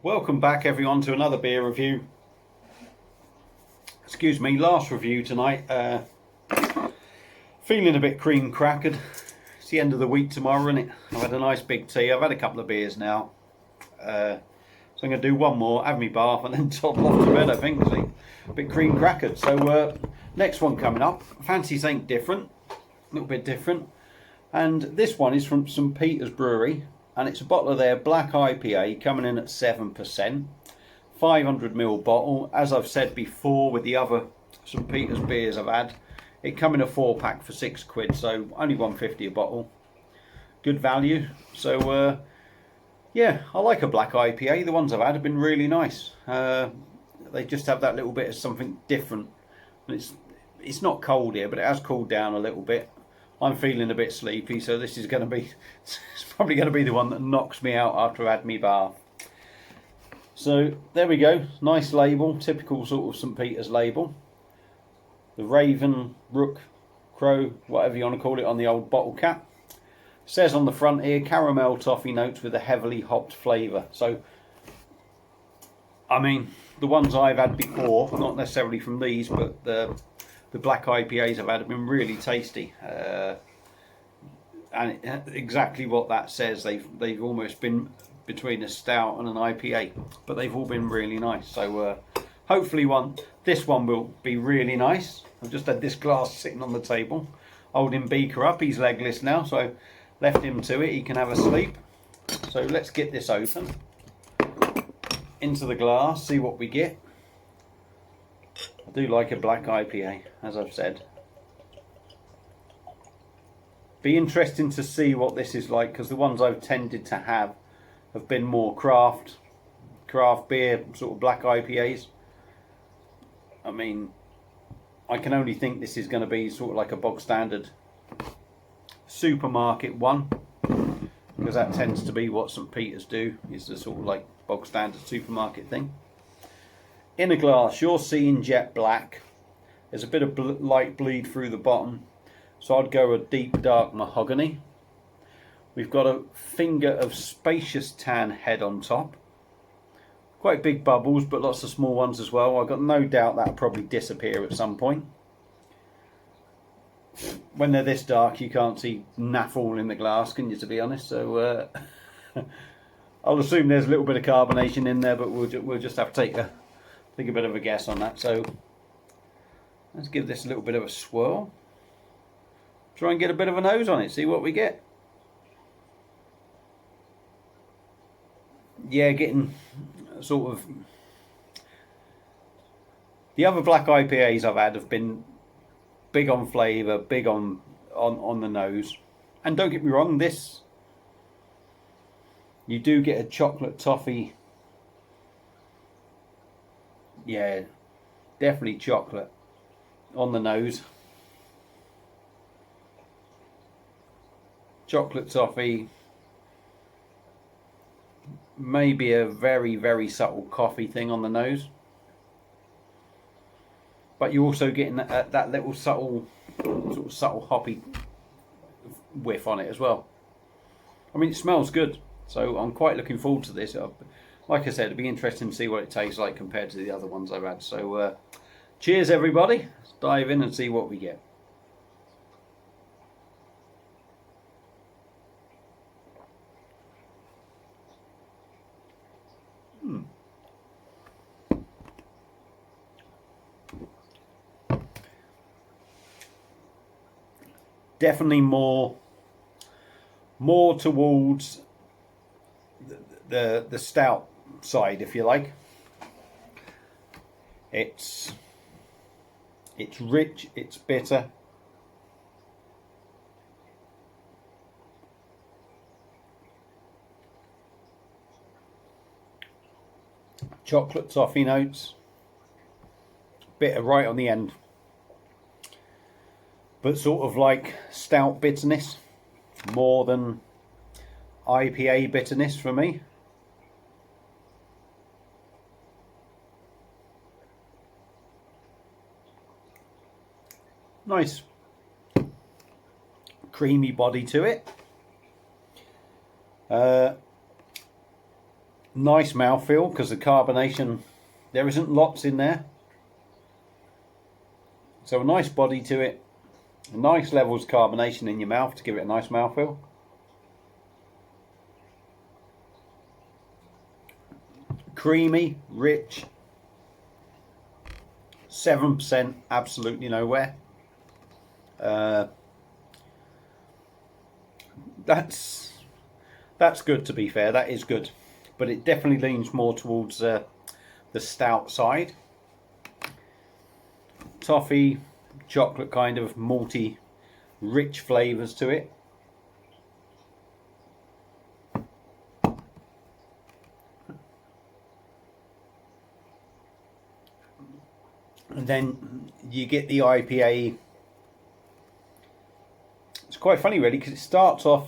Welcome back everyone to another beer review. Excuse me, last review tonight. Feeling a bit cream crackered. It's the end of the week tomorrow, isn't it? I've had a nice big tea. I've had a couple of beers now. So I'm going to do one more, have me bath and then top off to bed, I think. See? A bit cream crackered. So next one coming up. Fancy something different. A little bit different. And this one is from St. Peters Brewery. And it's a bottle of their Black IPA coming in at 7%, 500ml bottle. As I've said before with the other St. Peters beers I've had, it come in a 4-pack for £6, so only £1.50 a bottle. Good value. So yeah, I like a Black IPA. The ones I've had have been really nice. They just have that little bit of something different. And it's not cold here, but it has cooled down a little bit. I'm feeling a bit sleepy, so this is going to be, it's probably going to be the one that knocks me out after I've had me bath. So there we go, nice label, typical sort of St. Peters label. The raven, rook, crow, whatever you want to call it on the old bottle cap. Says on the front here, caramel toffee notes with a heavily hopped flavour. So, I mean, the ones I've had before, not necessarily from these, but the Black IPAs I've had have been really tasty, and exactly what that says. They've almost been between a stout and an IPA, but they've all been really nice. So hopefully this one will be really nice. I've just had this glass sitting on the table, holding Beaker up. He's legless now, so left him to it. He can have a sleep. So let's get this open into the glass, see what we get. I do like a Black IPA, as I've said. Be interesting to see what this is like, because the ones I've tended to have been more craft beer, sort of Black IPAs. I mean, I can only think this is going to be sort of like a bog standard supermarket one, because that tends to be what St. Peters do, is the sort of like bog standard supermarket thing. In a glass, you're seeing jet black. There's a bit of light bleed through the bottom, so I'd go a deep dark mahogany. We've got a finger of spacious tan head on top. Quite big bubbles, but lots of small ones as well. I've got no doubt that'll probably disappear at some point. When they're this dark, you can't see naff all in the glass, can you, to be honest? So I'll assume there's a little bit of carbonation in there, but we'll just have to take a bit of a guess on that. So let's give this a little bit of a swirl. Try and get a bit of a nose on it, see what we get. Yeah, getting sort of, the other Black IPAs I've had have been big on flavour, big on the nose. And don't get me wrong, this, you do get a chocolate toffee. Yeah, definitely chocolate on the nose. Chocolate toffee. Maybe a very, very subtle coffee thing on the nose. But you're also getting that little subtle, sort of subtle hoppy whiff on it as well. I mean, it smells good. So I'm quite looking forward to this. Like I said, it'd be interesting to see what it tastes like compared to the other ones I've had. So cheers everybody. Let's dive in and see what we get. Definitely more towards the stout side, if you like. It's rich, it's bitter. Chocolate toffee notes. Bitter right on the end. But sort of like stout bitterness, more than IPA bitterness for me. Nice creamy body to it. Nice mouthfeel because the carbonation, there isn't lots in there. So a nice body to it. A nice levels of carbonation in your mouth to give it a nice mouthfeel. Creamy, rich. 7%, absolutely nowhere. That's good, to be fair. That is good, but it definitely leans more towards the stout side. Toffee, chocolate, kind of malty, rich flavours to it. And then you get the IPA. It's quite funny really, because it starts off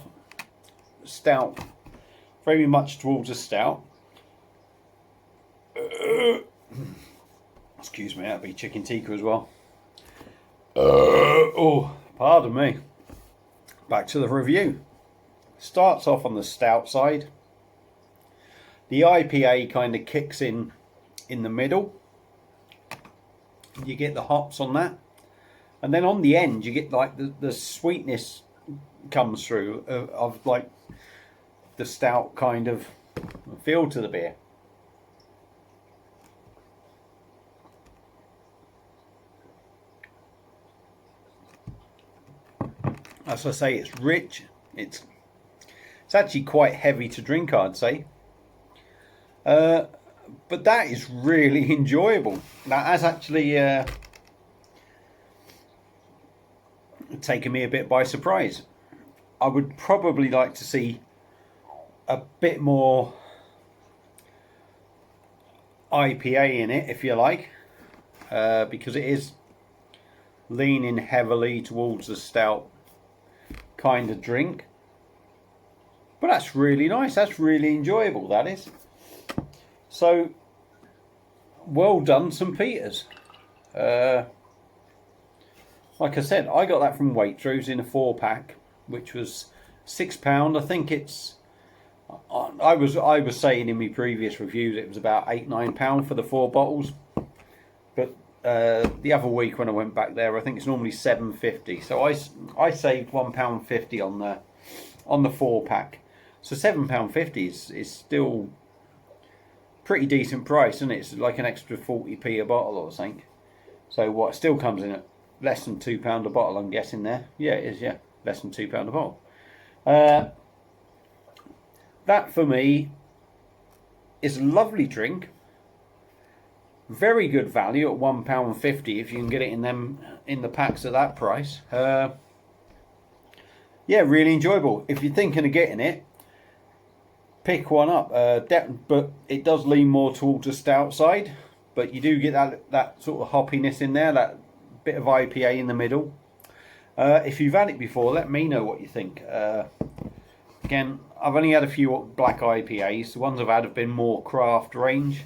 stout, very much towards a stout. Excuse me, that'd be chicken tikka as well. Oh, pardon me. Back to the review. Starts off on the stout side. The IPA kind of kicks in the middle. You get the hops on that, and then on the end you get like the sweetness comes through of like the stout kind of feel to the beer. As I say, it's rich. It's actually quite heavy to drink, I'd say. But that is really enjoyable. That has actually taken me a bit by surprise. I would probably like to see a bit more IPA in it, if you like, because it is leaning heavily towards the stout kind of drink. But that's really nice. That's really enjoyable, that is. So, well done, St. Peters. Like I said, I got that from Waitrose in a 4-pack, which was £6. I think it's. I was saying in my previous reviews it was about £8-9 for the 4 bottles, but the other week when I went back there, I think it's normally £7.50. So I saved £1.50 on the 4-pack. So £7.50 is still pretty decent price, isn't it? It's like an extra 40p a bottle or something. So what, still comes in at less than £2 a bottle, I'm guessing there. Yeah, it is, yeah. Less than £2 a bottle. That for me is a lovely drink. Very good value at £1.50 if you can get it in the packs at that price. Yeah, really enjoyable. If you're thinking of getting it, pick one up. But it does lean more towards the stout side, but you do get that sort of hoppiness in there, that bit of IPA in the middle. If you've had it before, let me know what you think. Again, I've only had a few black IPAs. The ones I've had have been more craft range.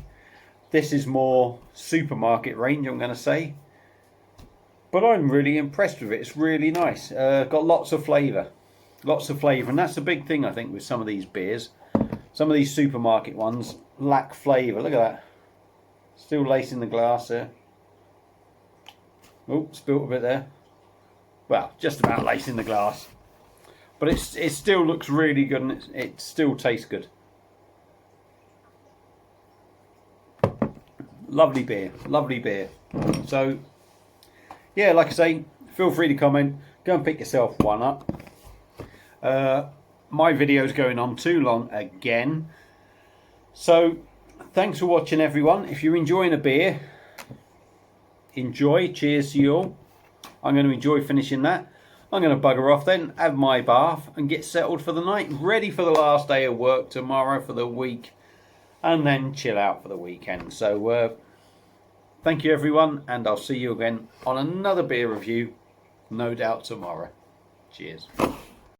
This is more supermarket range, I'm going to say. But I'm really impressed with it. It's really nice. Got lots of flavour. Lots of flavour. And that's the big thing, I think, with some of these beers. Some of these supermarket ones lack flavour. Look at that. Still lacing the glass there. Oh, spilt a bit there. Well, just about lacing the glass. But it still looks really good, and it still tastes good. Lovely beer, lovely beer. So, yeah, like I say, feel free to comment. Go and pick yourself one up. My video's going on too long again. So, thanks for watching, everyone. If you're enjoying a beer, enjoy. Cheers to you all. I'm going to enjoy finishing that. I'm going to bugger off then, have my bath and get settled for the night. Ready for the last day of work tomorrow for the week. And then chill out for the weekend. So, thank you everyone. And I'll see you again on another beer review, no doubt tomorrow. Cheers.